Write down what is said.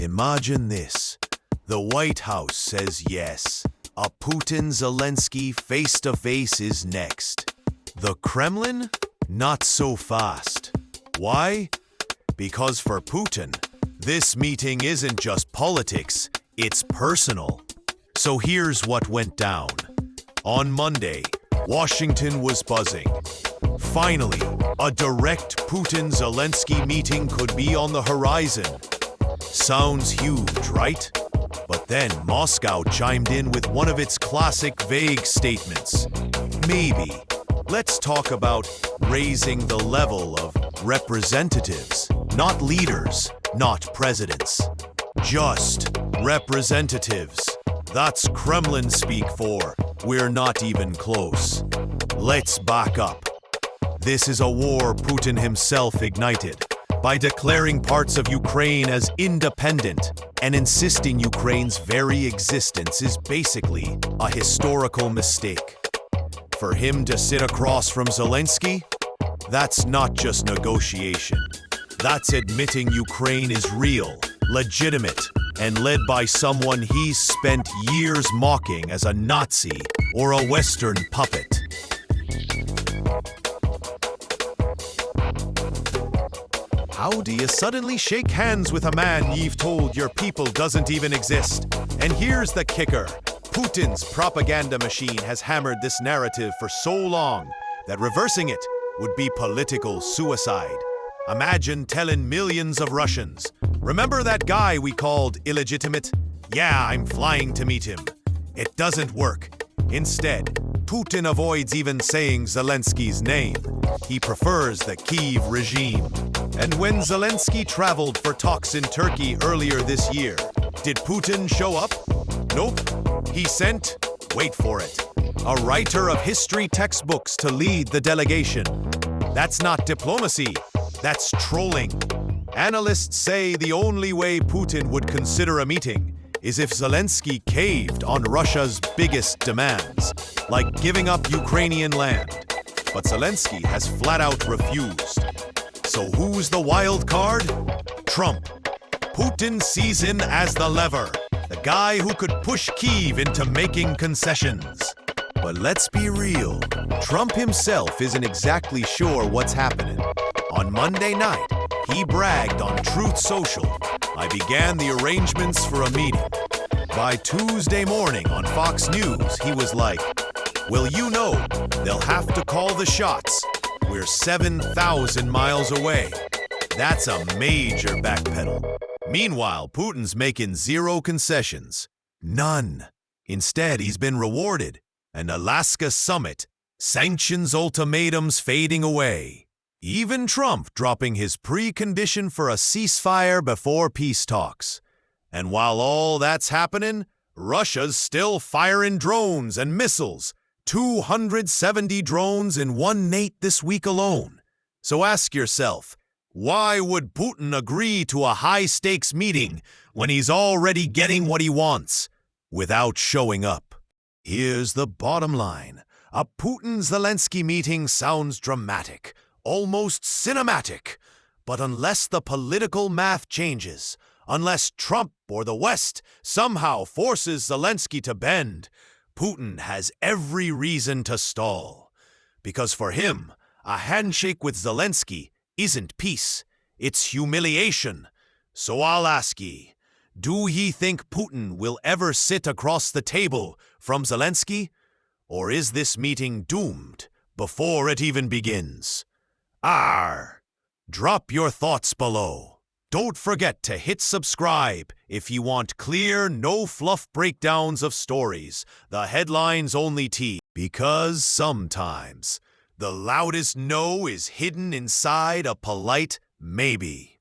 Imagine this. The White House says yes. A Putin-Zelensky face-to-face is next. The Kremlin? Not so fast. Why? Because for Putin, this meeting isn't just politics, it's personal. So here's what went down. On Monday, Washington was buzzing. Finally, a direct Putin-Zelensky meeting could be on the horizon. Sounds huge, right? But then Moscow chimed in with one of its classic vague statements. Maybe. Let's talk about raising the level of representatives, not leaders, not presidents. Just representatives. That's Kremlin speak for we're not even close. Let's back up. This is a war Putin himself ignited by declaring parts of Ukraine as independent and insisting Ukraine's very existence is basically a historical mistake. For him to sit across from Zelensky, that's not just negotiation. That's admitting Ukraine is real, legitimate, and led by someone he's spent years mocking as a Nazi or a Western puppet. How do you suddenly shake hands with a man you've told your people doesn't even exist? And here's the kicker. Putin's propaganda machine has hammered this narrative for so long that reversing it would be political suicide. Imagine telling millions of Russians, remember that guy we called illegitimate? Yeah, I'm flying to meet him. It doesn't work. Instead, Putin avoids even saying Zelensky's name. He prefers the Kyiv regime. And when Zelensky traveled for talks in Turkey earlier this year, did Putin show up? Nope. He sent, wait for it, a writer of history textbooks to lead the delegation. That's not diplomacy. That's trolling. Analysts say the only way Putin would consider a meeting is if Zelensky caved on Russia's biggest demands, like giving up Ukrainian land. But Zelensky has flat out refused. So who's the wild card? Trump. Putin sees him as the lever, the guy who could push Kyiv into making concessions. But let's be real, Trump himself isn't exactly sure what's happening. On Monday night, he bragged on Truth Social, I began the arrangements for a meeting. By Tuesday morning on Fox News, he was like, well, you know, they'll have to call the shots. We're 7,000 miles away. That's a major backpedal. Meanwhile, Putin's making zero concessions. None. Instead, he's been rewarded. An Alaska summit, sanctions ultimatums fading away. Even Trump dropping his precondition for a ceasefire before peace talks. And while all that's happening, Russia's still firing drones and missiles. 270 drones in one night this week alone. So ask yourself, why would Putin agree to a high-stakes meeting when he's already getting what he wants without showing up? Here's the bottom line. A Putin-Zelensky meeting sounds dramatic, almost cinematic. But unless the political math changes, unless Trump or the West somehow forces Zelensky to bend, Putin has every reason to stall. Because for him, a handshake with Zelensky isn't peace, it's humiliation. So I'll ask ye, do ye think Putin will ever sit across the table from Zelensky? Or is this meeting doomed before it even begins? Drop your thoughts below. Don't forget to hit subscribe if you want clear, no-fluff breakdowns of stories, the headlines only tea. Because sometimes the loudest no is hidden inside a polite maybe.